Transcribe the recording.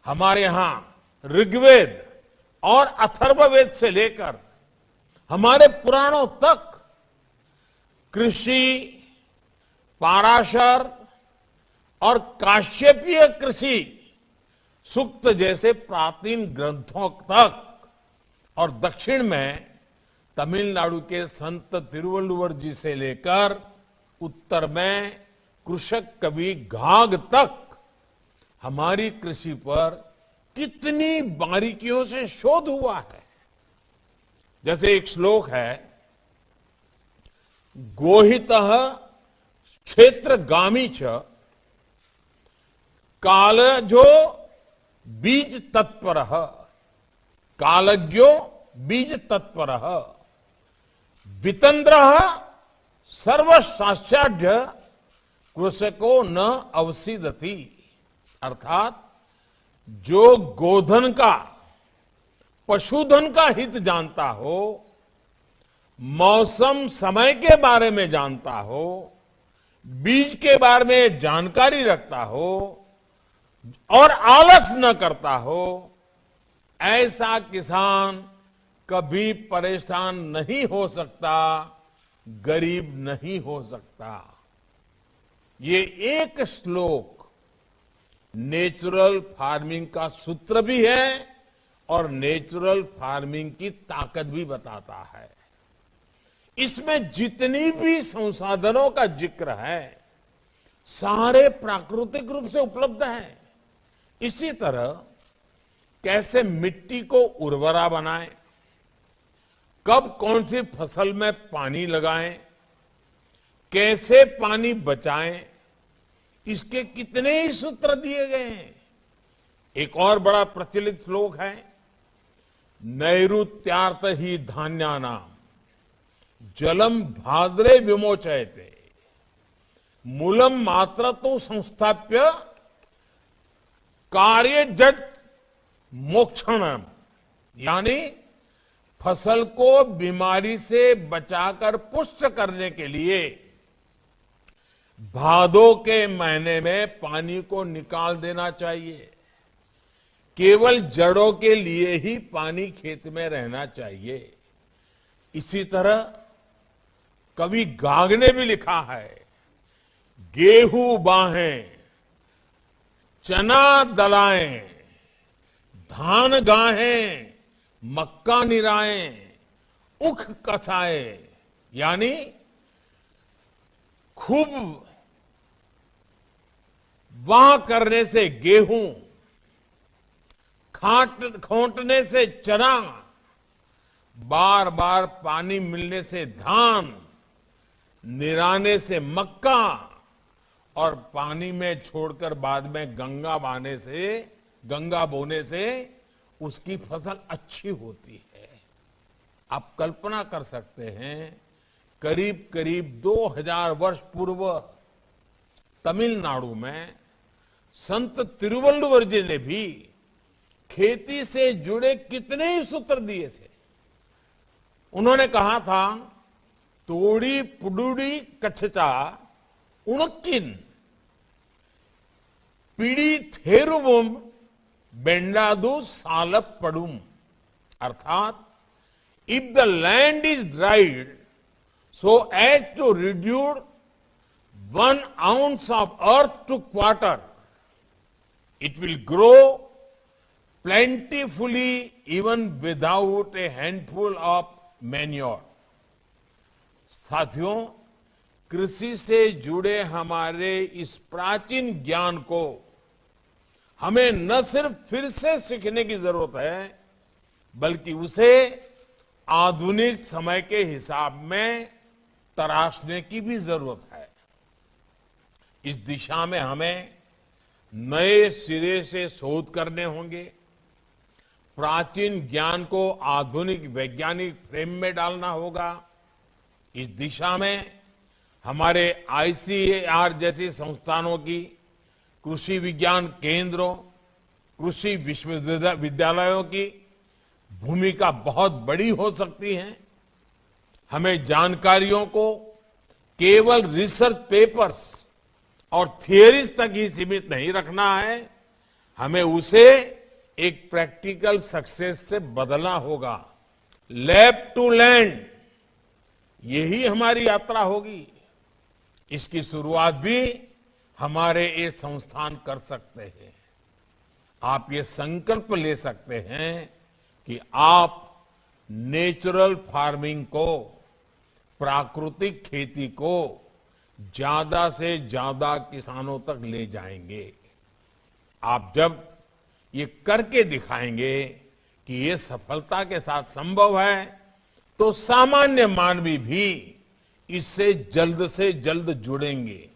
हमारे यहां ऋग्वेद और अथर्ववेद से लेकर हमारे पुराणों तक कृषि, पाराशर और काश्यपीय कृषि सूक्त जैसे प्राचीन ग्रंथों तक और दक्षिण में तमिलनाडु के संत तिरुवल्लुवर जी से लेकर उत्तर में कृषक कवि घाघ तक हमारी कृषि पर कितनी बारीकियों से शोध हुआ है। जैसे एक श्लोक है, गोहितः क्षेत्रगामी च कालजो बीज तत्परः कालज्ञो बीज तत्परः वितंद्रः सर्वशास्त्राढ्य कृषको न अवसीदति। अर्थात जो गोधन का, पशुधन का हित जानता हो, मौसम समय के बारे में जानता हो, बीज के बारे में जानकारी रखता हो और आलस न करता हो, ऐसा किसान कभी परेशान नहीं हो सकता, गरीब नहीं हो सकता। ये एक श्लोक नेचुरल फार्मिंग का सूत्र भी है और नेचुरल फार्मिंग की ताकत भी बताता है। इसमें जितनी भी संसाधनों का जिक्र है सारे प्राकृतिक रूप से उपलब्ध हैं। इसी तरह कैसे मिट्टी को उर्वरा बनाएं, कब कौन सी फसल में पानी लगाएं, कैसे पानी बचाएं, इसके कितने ही सूत्र दिए गए हैं। एक और बड़ा प्रचलित श्लोक है, नैऋत्यार्थ ही धान्यानाम जलम भाद्रे विमोचयते मूलम मात्र तो संस्थाप्य कार्य जज मोक्षणम। यानी फसल को बीमारी से बचाकर पुष्ट करने के लिए भादों के महीने में पानी को निकाल देना चाहिए। केवल जड़ों के लिए ही पानी खेत में रहना चाहिए। इसी तरह कवि घाघ ने भी लिखा है, गेहूं बाहें, चना दलाएं, धान गाहें, मक्का निराएं, उख कसाएं। यानी खूब वाह करने से गेहूं, खोंटने से चना, बार बार पानी मिलने से धान, निराने से मक्का और पानी में छोड़कर बाद में गंगा बोने से उसकी फसल अच्छी होती है। आप कल्पना कर सकते हैं, करीब करीब 2000 वर्ष पूर्व तमिलनाडु में संत तिरुवल्लुवर जी ने भी खेती से जुड़े कितने ही सूत्र दिए थे। उन्होंने कहा था, तोड़ी पुडुड़ी कच्छचा उणक्किन पीड़ी थेरुवुम बेंडादू सालप पडुम। अर्थात if the land is dried so as to reduce 1 ounce of earth to quarter, it will grow plentifully even without a handful of manure. साथियों, कृषि से जुड़े हमारे इस प्राचीन ज्ञान को हमें न सिर्फ फिर से सीखने की जरूरत है, बल्कि उसे आधुनिक समय के हिसाब में तराशने की भी जरूरत है। इस दिशा में हमें नए सिरे से शोध करने होंगे, प्राचीन ज्ञान को आधुनिक वैज्ञानिक फ्रेम में डालना होगा। इस दिशा में हमारे आईसीएआर जैसी संस्थानों की, कृषि विज्ञान केंद्रों, कृषि विश्वविद्यालयों की भूमिका बहुत बड़ी हो सकती है। हमें जानकारियों को केवल रिसर्च पेपर्स और थियरीज तक ही सीमित नहीं रखना है, हमें उसे एक प्रैक्टिकल सक्सेस से बदलना होगा। लैब टू लैंड, यही हमारी यात्रा होगी। इसकी शुरुआत भी हमारे ये संस्थान कर सकते हैं। आप ये संकल्प ले सकते हैं कि आप नेचुरल फार्मिंग को, प्राकृतिक खेती को ज्यादा से ज्यादा किसानों तक ले जाएंगे। आप जब ये करके दिखाएंगे कि ये सफलता के साथ संभव है, तो सामान्य मानवी भी इससे जल्द से जल्द जुड़ेंगे।